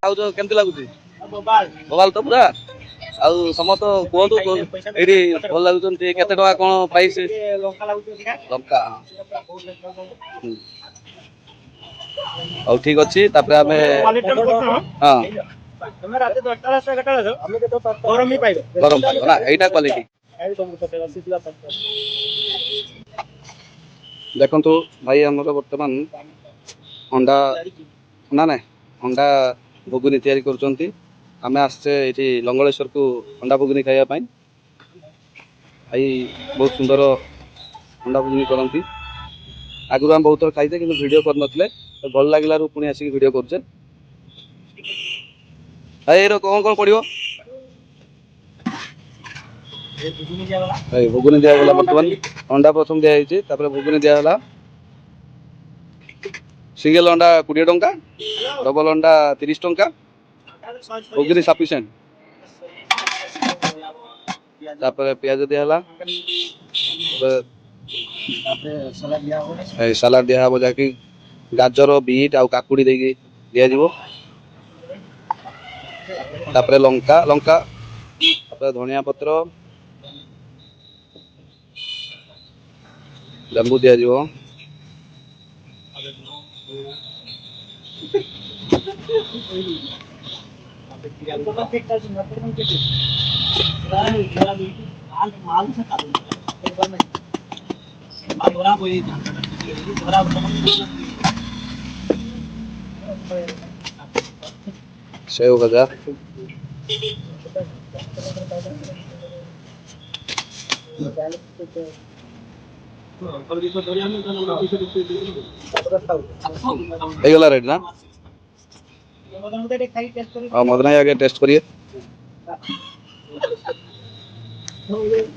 ଖାଉଛ କେମିତି ଲାଗୁଛି? ମୋବାଇଲ ତ ପୁରା ଆଉ ସମସ୍ତ କୁହନ୍ତୁ ଏଇଠି ଭଲ ଲାଗୁଛନ୍ତି କେତେ ଟଙ୍କା କଣ ପ୍ରାଇସ୍? ଲଙ୍କା ହୁଁ। ହଉ ଠିକ ଅଛି ତାପରେ ଆମେ ହଁ ଗରମ ପାଇବ ନା ଏଇଟା କ୍ୱାଲିଟି। ଦେଖନ୍ତୁ ଭାଇ ଆମର ବର୍ତ୍ତମାନ ଅଣ୍ଡା ନା ନାଇଁ ଅଣ୍ଡା ଘୁଗୁନି ତିଆରି କରୁଛନ୍ତି। ଆମେ ଆସିଛେ ଏଇଠି ଲଙ୍ଗଳେଶ୍ୱରକୁ ଅଣ୍ଡା ଘୁଗୁନି ଖାଇବା ପାଇଁ। ଭାଇ ବହୁତ ସୁନ୍ଦର ଅଣ୍ଡା ଘୁଗୁନି କରନ୍ତି। ଆଗରୁ ଆମେ ବହୁତ ଥର ଖାଇଛେ କିନ୍ତୁ ଭିଡ଼ିଓ କରିନଥିଲେ ଭଲ ଲାଗିଲାରୁ ପୁଣି ଆସିକି ଭିଡ଼ିଓ କରୁଛେ। ଭାଇ ଏର କଣ କଣ ପଡ଼ିବ? ଭାଇ ଘୁଗୁନି ଦିଆଗଲା ବର୍ତ୍ତମାନ ଅଣ୍ଡା ପ୍ରଥମ ଦିଆଯାଇଛି ତାପରେ ଘୁଗୁନି ଦିଆଗଲା। ସିଙ୍ଗଲ ଅଣ୍ଡା 20 ଟଙ୍କା, ଡବଲ ଅଣ୍ଡା 30 ଟଙ୍କା, ଘୁଗୁନି ସଫିସିଏଣ୍ଟ। ତାପରେ ପିଆଜ ଦିଆହେଲା, ସାଲାଡ ଦିଆହବ ଯାହାକି ଗାଜର ବିଟ୍ ଆଉ କାକୁଡି ଦେଇକି ଦିଆଯିବ। ତାପରେ ଲଙ୍କା ତାପରେ ଧନିଆ ପତ୍ର, ଲେମ୍ବୁ ଦିଆଯିବ। सेव भजा ହେଇଗଲା ରେଡି ନା? ଆଉ ମଦନ ଭାଇ ଆଗେ ଟେଷ୍ଟ କରିବେ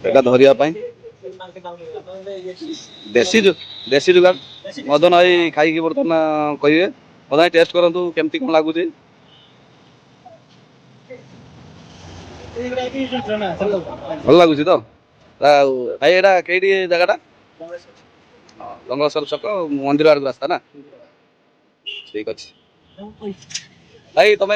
ଏଟା ଧରିବା ପାଇଁ। ଦେଶୀ ଯୁଗାଡ଼ ମଦନ ଭାଇ ଖାଇକି ବର୍ତ୍ତମାନ କହିବେ। ମଦନ ଭାଇ ଟେଷ୍ଟ କରନ୍ତୁ କେମିତି କଣ ଲାଗୁଛି? ଭଲ ଲାଗୁଛି ତ? ଆଉ ଭାଇ ଏଇଟା କେଇଠି ଜାଗାଟା? ଲଙ୍ଗଳେଶ୍ୱର ଛକ ମନ୍ଦିର ଆଡକୁ ରାସ୍ତା ନା? ଠିକ ଅଛି ଭାଇ ତମେ